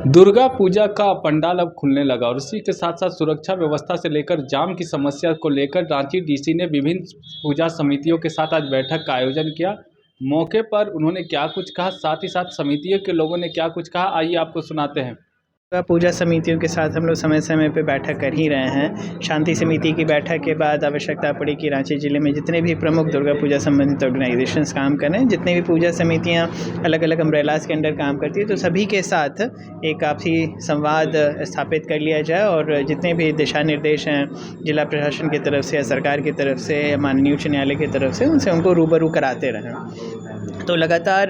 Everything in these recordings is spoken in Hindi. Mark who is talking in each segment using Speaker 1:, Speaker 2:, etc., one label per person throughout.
Speaker 1: दुर्गा पूजा का पंडाल अब खुलने लगा और इसी के साथ साथ सुरक्षा व्यवस्था से लेकर जाम की समस्या को लेकर रांची डीसी ने विभिन्न पूजा समितियों के साथ आज बैठक का आयोजन किया। मौके पर उन्होंने क्या कुछ कहा, साथ ही साथ समितियों के लोगों ने क्या कुछ कहा, आइए आपको सुनाते हैं।
Speaker 2: पूजा समितियों के साथ हम लोग समय समय पे बैठक कर ही रहे हैं। शांति समिति की बैठक के बाद आवश्यकता पड़ी कि रांची ज़िले में जितने भी प्रमुख दुर्गा पूजा संबंधित ऑर्गेनाइजेशंस काम कर रहे हैं, जितने भी पूजा समितियां अलग अलग अम्ब्रेलास के अंडर काम करती है, तो सभी के साथ एक आपसी संवाद स्थापित कर लिया जाए और जितने भी दिशा निर्देश हैं जिला प्रशासन की तरफ से या सरकार की तरफ से या माननीय उच्च न्यायालय की तरफ से उनसे उनको रूबरू कराते रहें। तो लगातार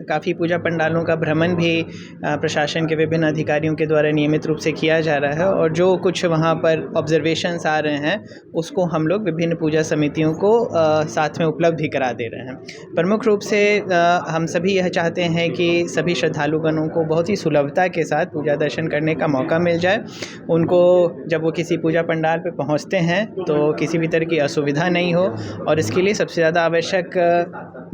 Speaker 2: काफ़ी पूजा पंडालों का भ्रमण भी प्रशासन के विभिन्न अधिकारियों के द्वारा नियमित रूप से किया जा रहा है और जो कुछ वहाँ पर ऑब्जर्वेशंस आ रहे हैं उसको हम लोग विभिन्न पूजा समितियों को साथ में उपलब्ध भी करा दे रहे हैं। प्रमुख रूप से हम सभी यह चाहते हैं कि सभी श्रद्धालुगणों को बहुत ही सुलभता के साथ पूजा दर्शन करने का मौका मिल जाए। उनको जब वो किसी पूजा पंडाल पर पहुँचते हैं तो किसी भी तरह की असुविधा नहीं हो और इसके लिए सबसे ज़्यादा आवश्यक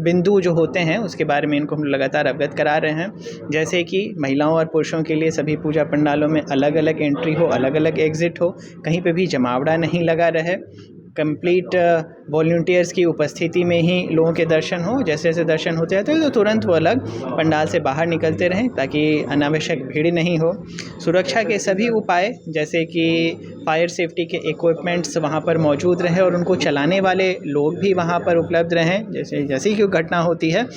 Speaker 2: बिंदु जो होते हैं उसके बारे में इनको हम लगातार अवगत करा रहे हैं। जैसे कि महिलाओं और पुरुषों के लिए सभी पूजा पंडालों में अलग अलग एंट्री हो, अलग अलग एग्ज़िट हो, कहीं पे भी जमावड़ा नहीं लगा रहे, कंप्लीट वॉलंटियर्स की उपस्थिति में ही लोगों के दर्शन हो। जैसे जैसे दर्शन होते रहते हैं तो तुरंत वो अलग पंडाल से बाहर निकलते रहें ताकि अनावश्यक भीड़ नहीं हो। सुरक्षा के सभी उपाय जैसे कि फायर सेफ्टी के इक्विपमेंट्स वहाँ पर मौजूद रहें और उनको चलाने वाले लोग भी वहाँ पर उपलब्ध रहें। जैसे ही कोई घटना होती है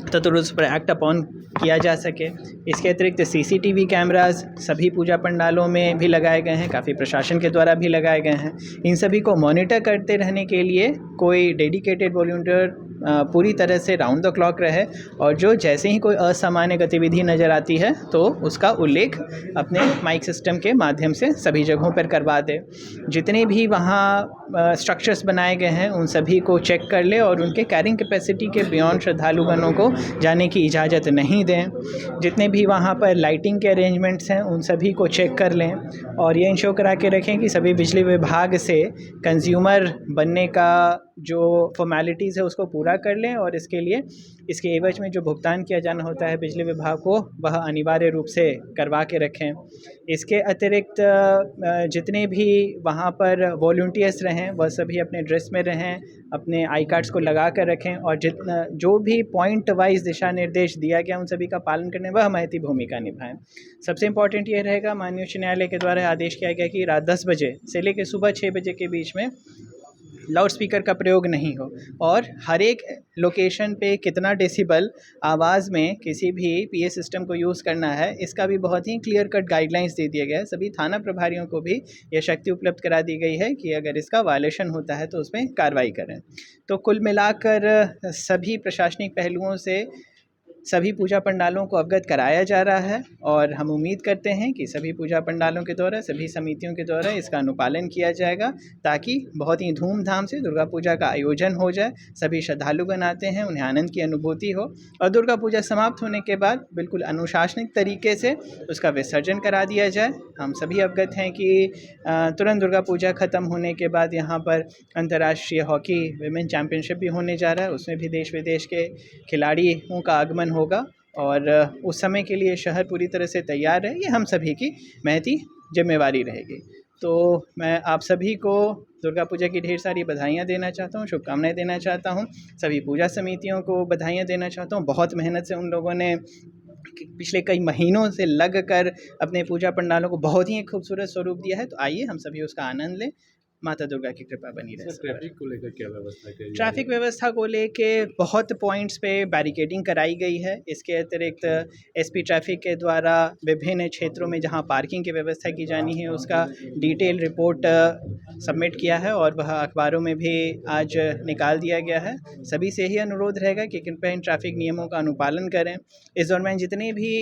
Speaker 2: तो तुरंत उस पर एक्ट अपॉन किया जा सके। इसके अतिरिक्त सीसीटीवी कैमरास सभी पूजा पंडालों में भी लगाए गए हैं, काफ़ी प्रशासन के द्वारा भी लगाए गए हैं। इन सभी को मॉनिटर करते रहने के लिए कोई डेडिकेटेड वॉलंटियर पूरी तरह से राउंड द क्लॉक रहे और जो जैसे ही कोई असामान्य गतिविधि नज़र आती है तो उसका उल्लेख अपने माइक सिस्टम के माध्यम से सभी जगहों पर करवा दे। जितने भी वहाँ स्ट्रक्चर्स बनाए गए हैं उन सभी को चेक कर ले और उनके कैरिंग कैपेसिटी के बियॉन्ड श्रद्धालुगणों को जाने की इजाज़त नहीं दें। जितने भी वहाँ पर लाइटिंग के अरेंजमेंट्स हैं उन सभी को चेक कर लें और ये इंश्योर करा के रखें कि सभी बिजली विभाग से कंज्यूमर बनने का जो फॉर्मेलिटीज़ है उसको पूरा कर लें और इसके लिए इसके एवज में जो भुगतान किया जाना होता है बिजली विभाग को वह अनिवार्य रूप से करवा के रखें। इसके अतिरिक्त जितने भी वहाँ पर वॉलंटियर्स रहें वह सभी अपने ड्रेस में रहें, अपने आई कार्ड्स को लगा कर रखें और जितना जो भी पॉइंट वाइज दिशा निर्देश दिया गया उन सभी का पालन करने वह महती भूमिका निभाएं। सबसे इम्पॉर्टेंट ये रहेगा, माननीय उच्च न्यायालय के द्वारा आदेश किया गया कि रात 10 बजे से लेकर सुबह 6 बजे के बीच में लाउड स्पीकर का प्रयोग नहीं हो और हर एक लोकेशन पे कितना डेसिबल आवाज़ में किसी भी पीए सिस्टम को यूज़ करना है इसका भी बहुत ही क्लियर कट गाइडलाइंस दे दिया गया है। सभी थाना प्रभारियों को भी यह शक्ति उपलब्ध करा दी गई है कि अगर इसका वायलेशन होता है तो उसमें कार्रवाई करें। तो कुल मिलाकर सभी प्रशासनिक पहलुओं से सभी पूजा पंडालों को अवगत कराया जा रहा है और हम उम्मीद करते हैं कि सभी पूजा पंडालों के द्वारा सभी समितियों के द्वारा इसका अनुपालन किया जाएगा ताकि बहुत ही धूमधाम से दुर्गा पूजा का आयोजन हो जाए। सभी श्रद्धालुगण आते हैं, उन्हें आनंद की अनुभूति हो और दुर्गा पूजा समाप्त होने के बाद बिल्कुल अनुशासनिक तरीके से उसका विसर्जन करा दिया जाए। हम सभी अवगत हैं कि तुरंत दुर्गा पूजा ख़त्म होने के बाद यहाँ पर अंतर्राष्ट्रीय हॉकी विमेन चैम्पियनशिप भी होने जा रहा है, उसमें भी देश विदेश के खिलाड़ियों का आगमन होगा और उस समय के लिए शहर पूरी तरह से तैयार है। ये हम सभी की महती जिम्मेवारी रहेगी। तो मैं आप सभी को दुर्गा पूजा की ढेर सारी बधाइयाँ देना चाहता हूँ, शुभकामनाएं देना चाहता हूँ। सभी पूजा समितियों को बधाइयाँ देना चाहता हूँ। बहुत मेहनत से उन लोगों ने पिछले कई महीनों से लग कर अपने पूजा पंडालों को बहुत ही खूबसूरत स्वरूप दिया है। तो आइए हम सभी उसका आनंद लें। माता दुर्गा की कृपा बनी रहे।
Speaker 1: ट्रैफिक को लेकर क्या व्यवस्था की?
Speaker 2: ट्रैफिक व्यवस्था को लेके बहुत पॉइंट्स पे बैरिकेडिंग कराई गई है। इसके अतिरिक्त एसपी ट्रैफिक के द्वारा विभिन्न क्षेत्रों में जहां पार्किंग की व्यवस्था की जानी है उसका डिटेल रिपोर्ट सबमिट किया है और वह अखबारों में भी आज निकाल दिया गया है। सभी से ही अनुरोध रहेगा कि कृपया इन ट्रैफिक नियमों का अनुपालन करें। इस दौरान जितनी भी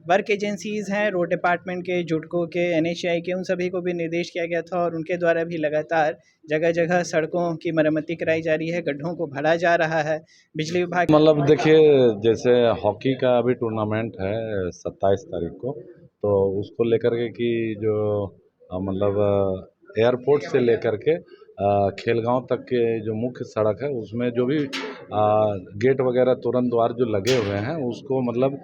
Speaker 2: वर्क एजेंसीज़ हैं, रोड डिपार्टमेंट के, जुडको के, एनएचएआई के, उन सभी को भी निर्देश किया गया था और उनके द्वारा भी लगातार जगह जगह सड़कों की मरम्मती कराई जा रही है, गड्ढों को भरा जा रहा है। बिजली विभाग
Speaker 3: मतलब देखिए, जैसे हॉकी का अभी टूर्नामेंट है 27 तारीख को, तो उसको लेकर के कि जो मतलब एयरपोर्ट से लेकर के खेलगांव तक के जो मुख्य सड़क है उसमें जो भी गेट वगैरह तोरण द्वार जो लगे हुए हैं उसको मतलब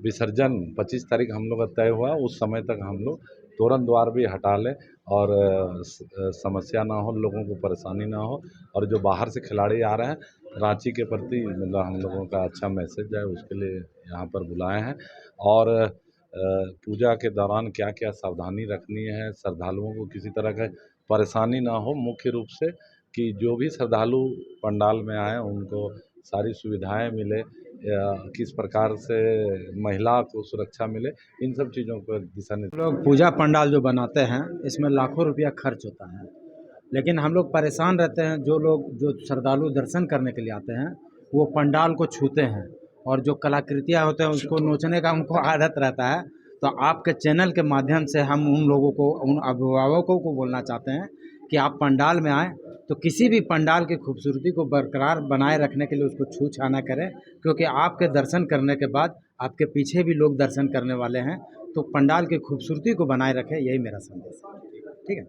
Speaker 3: विसर्जन 25 तारीख हम लोग का तय हुआ, उस समय तक हम लोग तोरण द्वार भी हटा लें और समस्या ना हो, लोगों को परेशानी ना हो। और जो बाहर से खिलाड़ी आ रहे हैं रांची के प्रति मतलब हम लोगों का अच्छा मैसेज जाए उसके लिए यहाँ पर बुलाए हैं। और पूजा के दौरान क्या क्या सावधानी रखनी है, श्रद्धालुओं को किसी तरह का परेशानी ना हो, मुख्य रूप से कि जो भी श्रद्धालु पंडाल में आए उनको सारी सुविधाएं मिले, किस प्रकार से महिला को सुरक्षा मिले, इन सब चीज़ों पर दिशा निर्देश।
Speaker 4: लोग पूजा पंडाल जो बनाते हैं इसमें लाखों रुपया खर्च होता है, लेकिन हम लोग परेशान रहते हैं। जो श्रद्धालु दर्शन करने के लिए आते हैं वो पंडाल को छूते हैं और जो कलाकृतियाँ होते हैं उसको नोचने का उनको आदत रहता है। तो आपके चैनल के माध्यम से हम उन लोगों को, उन अभिभावकों को बोलना चाहते हैं कि आप पंडाल में आएँ तो किसी भी पंडाल की खूबसूरती को बरकरार बनाए रखने के लिए उसको छू छा ना करें, क्योंकि आपके दर्शन करने के बाद आपके पीछे भी लोग दर्शन करने वाले हैं। तो पंडाल की खूबसूरती को बनाए रखें, यही मेरा संदेश है। ठीक है।